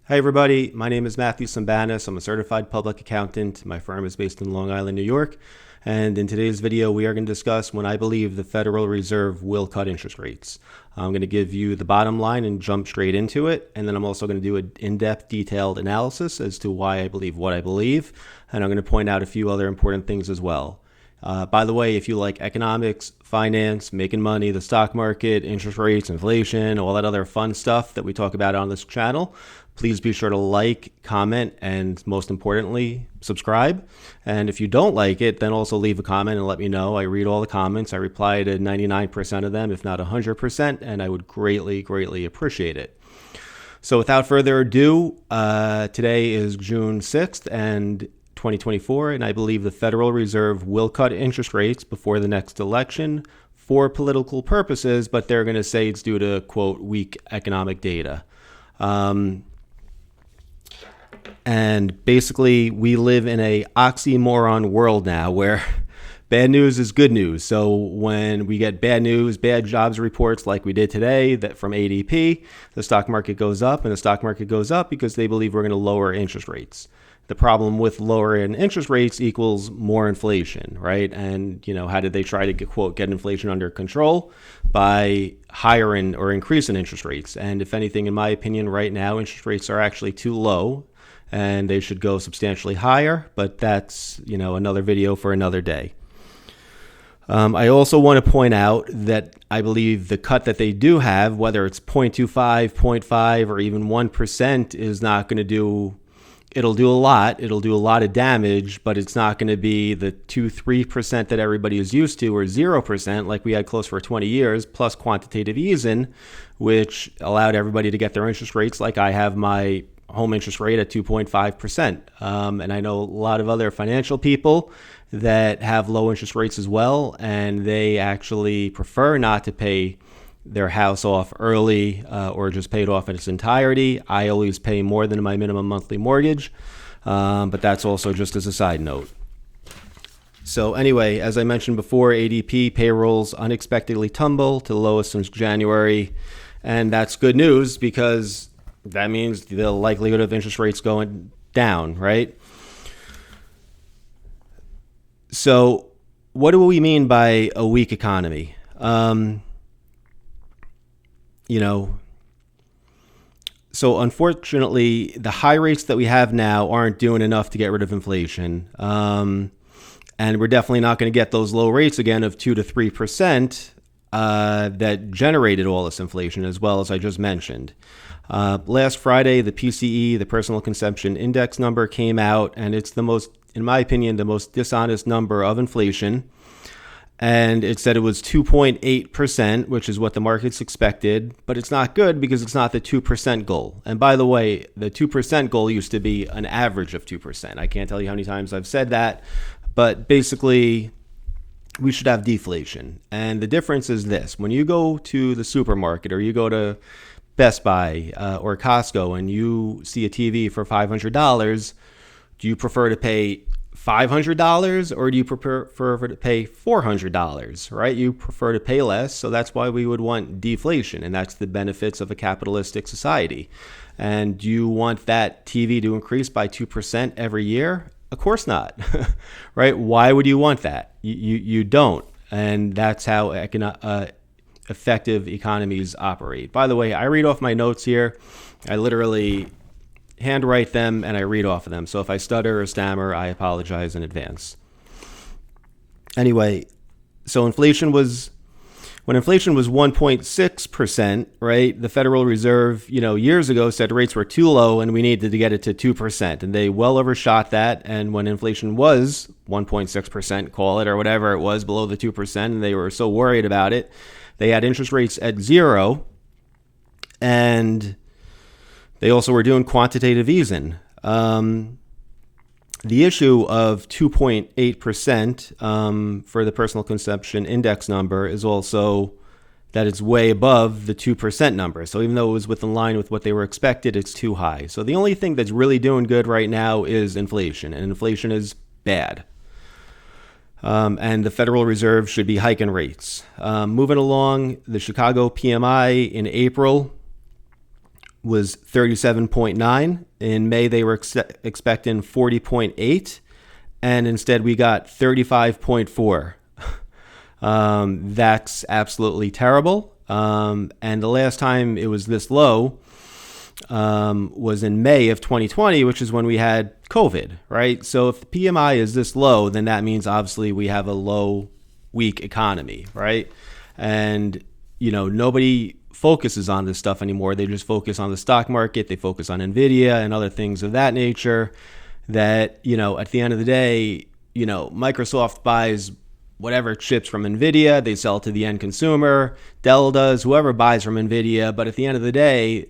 Hi, everybody. My name is Matthew Sambanis. I'm a certified public accountant. My firm is based in Long Island, New York. And in today's video, we are going to discuss when I believe the Federal Reserve will cut interest rates. I'm going to give you the bottom line and jump straight into it. And then I'm also going to do an in-depth, detailed analysis as to why I believe what I believe. And I'm going to point out a few other important things as well. By the way, if you like economics, finance, making money, the stock market, interest rates, inflation, all that other fun stuff that we talk about on this channel, please be sure to like, comment, and most importantly, subscribe. And if you don't like it, then also leave a comment and let me know. I read all the comments. I reply to 99% of them, if not 100%, and I would greatly, greatly appreciate it. So without further ado, today is June 6th and 2024, and I believe the Federal Reserve will cut interest rates before the next election for political purposes, but they're going to say it's due to, quote, weak economic data. And basically, we live in a oxymoron world now where bad news is good news. So when we get bad news, bad jobs reports like we did today that from ADP, the stock market goes up, and the stock market goes up because they believe we're going to lower interest rates. The problem with lowering interest rates equals more inflation, right? And, how did they try to get inflation under control? By higher or increasing interest rates. And if anything, in my opinion, right now, interest rates are actually too low and they should go substantially higher. But that's, another video for another day. I also want to point out that I believe the cut that they do have, whether it's 0.25, 0.5, or even 1%, is not going to do. It'll do a lot. It'll do a lot of damage, but it's not going to be the 2-3% that everybody is used to, or 0% like we had close for 20 years, plus quantitative easing, which allowed everybody to get their interest rates. Like I have my home interest rate at 2.5%. And I know a lot of other financial people that have low interest rates as well, and they actually prefer not to pay their house off early or just pay it off in its entirety. I always pay more than my minimum monthly mortgage, but that's also just as a side note. So anyway, as I mentioned before, ADP payrolls unexpectedly tumble to the lowest since January, and that's good news because that means the likelihood of interest rates going down, right? So what do we mean by a weak economy? So unfortunately, the high rates that we have now aren't doing enough to get rid of inflation. And we're definitely not going to get those low rates again of 2 to 3% that generated all this inflation, as well as I just mentioned. Last Friday, the PCE, the Personal Consumption Index number, came out, and it's in my opinion, the most dishonest number of inflation. And it said it was 2.8%, which is what the markets expected, but it's not good because it's not the 2% goal. And by the way, the 2% goal used to be an average of 2%. I can't tell you how many times I've said that, but basically we should have deflation. And the difference is this: when you go to the supermarket or you go to Best Buy or Costco and you see a TV for $500, do you prefer to pay $500 or do you prefer to pay $400, right? You prefer to pay less, so that's why we would want deflation, and that's the benefits of a capitalistic society. And do you want that TV to increase by 2% every year? Of course not, right? Why would you want that? You don't, and that's how effective economies operate. By the way, I read off my notes here. I literally handwrite them and I read off of them. So if I stutter or stammer, I apologize in advance. Anyway, so when inflation was 1.6%, right? The Federal Reserve, years ago said rates were too low and we needed to get it to 2%. And they well overshot that. And when inflation was 1.6%, call it, or whatever it was, below the 2%, and they were so worried about it, they had interest rates at 0. And they also were doing quantitative easing. The issue of 2.8% for the Personal Consumption Index number is also that it's way above the 2% number. So even though it was within line with what they were expected, it's too high. So the only thing that's really doing good right now is inflation, and inflation is bad. And the Federal Reserve should be hiking rates. Moving along, the Chicago PMI in April was 37.9. In May, they were expecting 40.8. And instead, we got 35.4. That's absolutely terrible. And the last time it was this low was in May of 2020, which is when we had COVID, right? So if the PMI is this low, then that means obviously we have a low, weak economy, right? And, nobody focuses on this stuff anymore. They just focus on the stock market. They focus on NVIDIA and other things of that nature that, at the end of the day, Microsoft buys whatever chips from NVIDIA, they sell to the end consumer. Dell does, whoever buys from NVIDIA. But at the end of the day,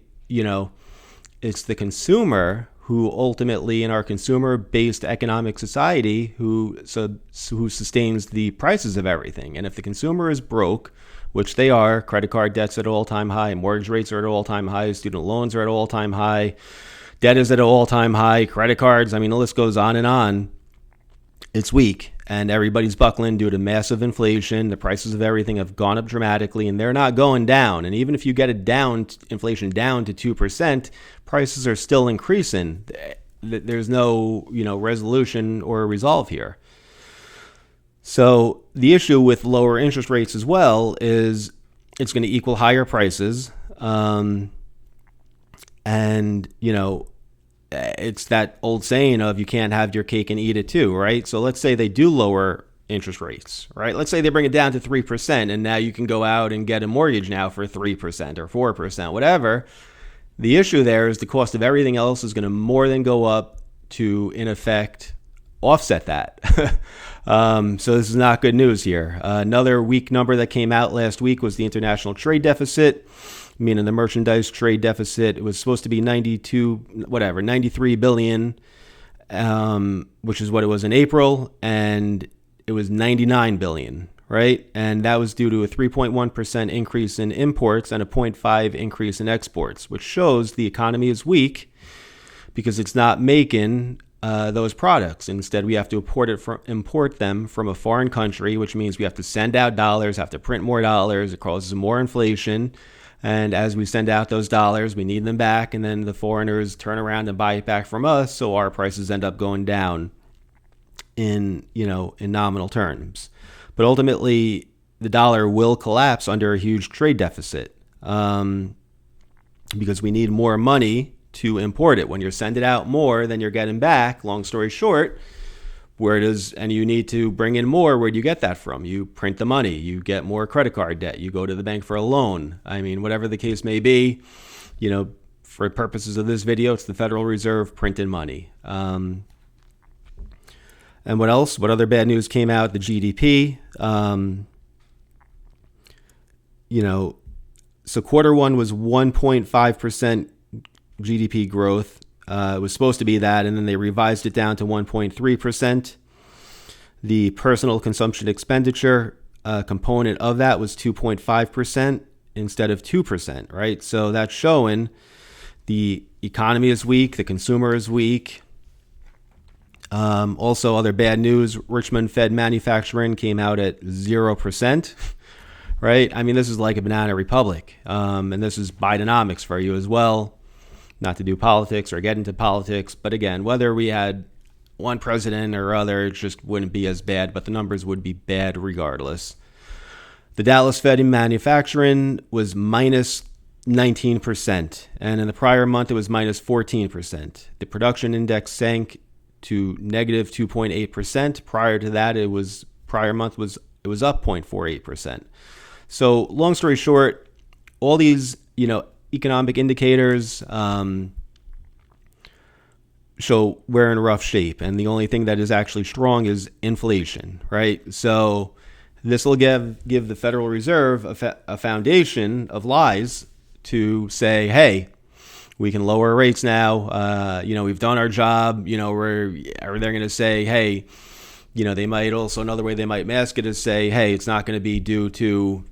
it's the consumer who ultimately, in our consumer-based economic society, who sustains the prices of everything. And if the consumer is broke, which they are, credit card debt's at an all-time high, mortgage rates are at an all-time high, student loans are at an all-time high, debt is at an all-time high, credit cards, the list goes on and on. It's weak, and everybody's buckling due to massive inflation. The prices of everything have gone up dramatically, and they're not going down. And even if you get it down, inflation down to 2%, prices are still increasing. There's no, resolution or resolve here. So the issue with lower interest rates as well is it's going to equal higher prices. It's that old saying of you can't have your cake and eat it too, right? So let's say they do lower interest rates, right? Let's say they bring it down to 3%, and now you can go out and get a mortgage now for 3% or 4%, whatever. The issue there is the cost of everything else is going to more than go up to, in effect, offset that. So this is not good news here. Another weak number that came out last week was the international trade deficit. Meaning the merchandise trade deficit. It was supposed to be 93 billion, which is what it was in April, and it was 99 billion, right? And that was due to a 3.1% increase in imports and a 0.5% increase in exports, which shows the economy is weak because it's not making those products. Instead, we have to import them from a foreign country, which means we have to send out dollars, have to print more dollars. It causes more inflation. And as we send out those dollars, we need them back, and then the foreigners turn around and buy it back from us, so our prices end up going down in nominal terms. But ultimately, the dollar will collapse under a huge trade deficit because we need more money to import it. When you're sending out more than you're getting back, long story short, and you need to bring in more, where do you get that from? You print the money, you get more credit card debt, you go to the bank for a loan. Whatever the case may be, for purposes of this video, it's the Federal Reserve printing money. And what else? What other bad news came out? The GDP. So quarter one was 1.5% GDP growth. It was supposed to be that, and then they revised it down to 1.3%. The personal consumption expenditure component of that was 2.5% instead of 2%, right? So that's showing the economy is weak, the consumer is weak. Also, other bad news, Richmond Fed manufacturing came out at 0%, right? This is like a banana republic, and this is Bidenomics for you as well. Not to do politics or get into politics, but again, whether we had one president or other, it just wouldn't be as bad, but the numbers would be bad regardless. The Dallas Fed in manufacturing was minus 19%, and in the prior month it was minus 14%. The production index sank to negative 2.8%. Prior to that, it was up 0.48%. So long story short, all these economic indicators show we're in rough shape, and the only thing that is actually strong is inflation, right? So this will give the Federal Reserve a foundation of lies to say, hey, we can lower rates now. We've done our job. Or they're going to say, hey, they might also, another way they might mask it is say, hey, it's not going to be due to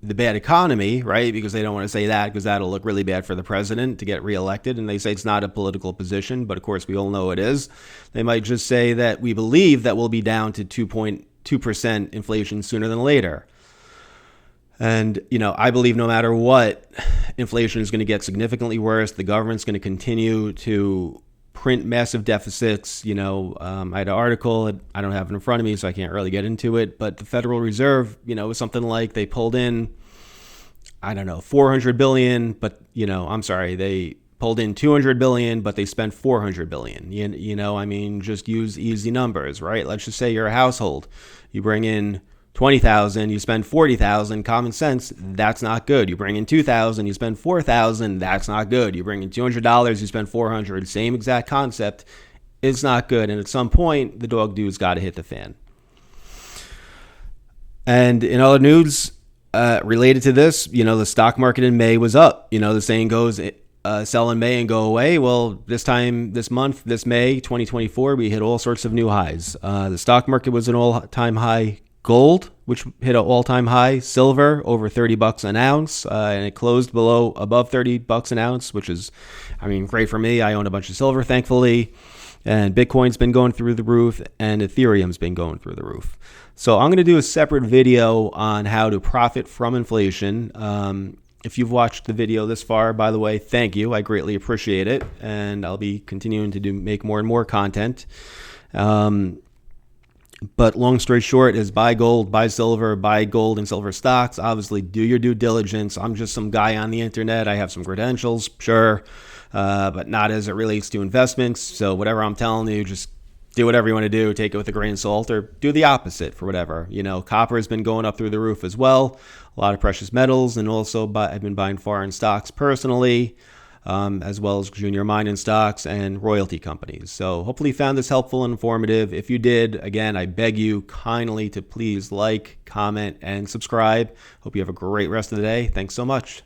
the bad economy, right? Because they don't want to say that because that'll look really bad for the president to get reelected. And they say it's not a political position, but of course we all know it is. They might just say that we believe that we'll be down to 2.2% inflation sooner than later. And, I believe no matter what, inflation is going to get significantly worse. The government's going to continue to print massive deficits. I had an article, I don't have it in front of me, so I can't really get into it. But the Federal Reserve, was something like they pulled in, I don't know, 400 billion, but, they pulled in 200 billion, but they spent 400 billion. Just use easy numbers, right? Let's just say you're a household. You bring in 20,000, you spend 40,000. Common sense, that's not good. You bring in 2,000, you spend 4,000. That's not good. You bring in $200, you spend 400. Same exact concept. It's not good. And at some point, the dog dude's got to hit the fan. And in other news related to this, the stock market in May was up. The saying goes, sell in May and go away. Well, this month, this May 2024, we hit all sorts of new highs. The stock market was an all-time high. Gold, which hit an all-time high. Silver, over $30 an ounce, and it closed above $30 an ounce, which is, great for me. I own a bunch of silver, thankfully. And Bitcoin's been going through the roof, and Ethereum's been going through the roof. So I'm going to do a separate video on how to profit from inflation. If you've watched the video this far, by the way, thank you. I greatly appreciate it, and I'll be continuing to make more and more content. But long story short is buy gold, buy silver, buy gold and silver stocks. Obviously, do your due diligence. I'm just some guy on the internet. I have some credentials, sure, but not as it relates to investments. So whatever I'm telling you, just do whatever you want to do. Take it with a grain of salt, or do the opposite for whatever. Copper has been going up through the roof as well. A lot of precious metals, and also I've been buying foreign stocks personally. As well as junior mining stocks and royalty companies. So hopefully you found this helpful and informative. If you did, again, I beg you kindly to please like, comment, and subscribe. Hope you have a great rest of the day. Thanks so much.